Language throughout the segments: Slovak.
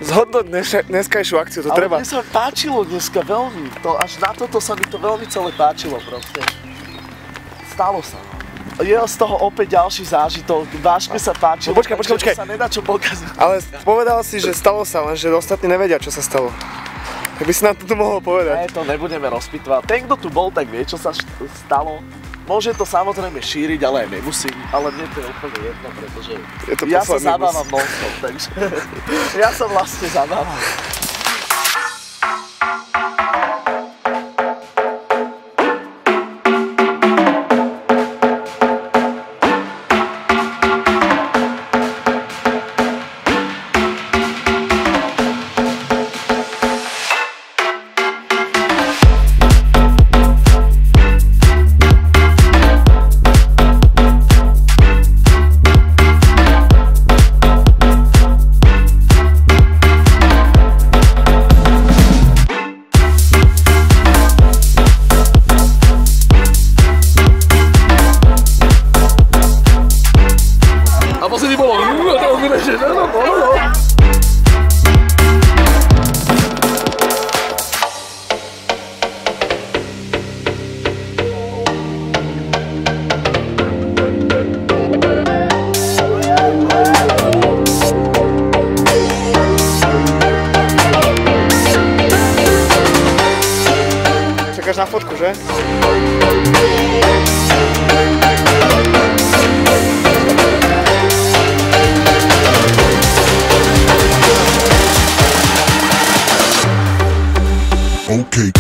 Zhodnoť dneskajšiu akciu, to treba. Ale mne sa páčilo dneska veľmi, až na toto sa mi to veľmi celé páčilo proste. Stalo sa. Je z toho opäť ďalší zážitok, Váške sa páčilo, počkaj. sa nedá čo pokaziť. Ale povedal si, že stalo sa, lenže ostatní nevedia, čo sa stalo. Tak by si nám to mohol povedať. Ne, to nebudeme rozpitvať. Ten, kto tu bol, tak vie, čo sa stalo. Môže to samozrejme šíriť, ale aj nemusí. Ale mne to je úplne jedno, pretože ja sa zabávam non-stop, takže ja sa vlastne zabávam. Čakáš na fotku, že? Okay.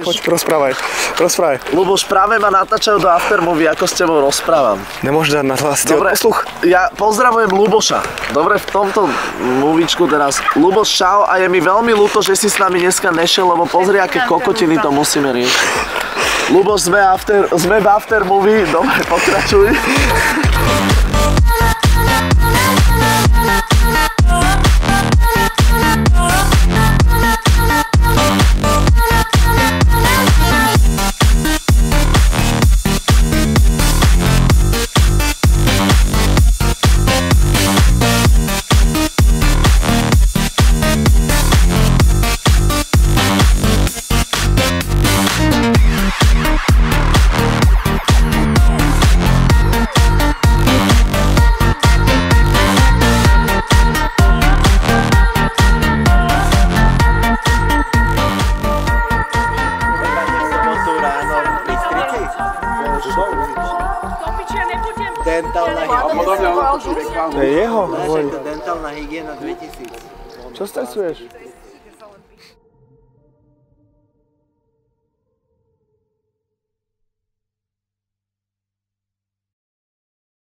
Poď, rozprávaj. Luboš, práve ma natáčajú do aftermovie, ako s tebou rozprávam. Nemôžeš dať na hlas, dobre, posluch. Ja pozdravujem Luboša. Dobre, v tomto movičku teraz. Luboš, čau, a je mi veľmi ľúto, že si s nami dneska nešiel, lebo pozri, aké kokotiny to musíme riešiť. Luboš, sme v aftermovie, dobre, pokračuj. To je jeho? Dentálna hygiena 2000. Čo stresuješ?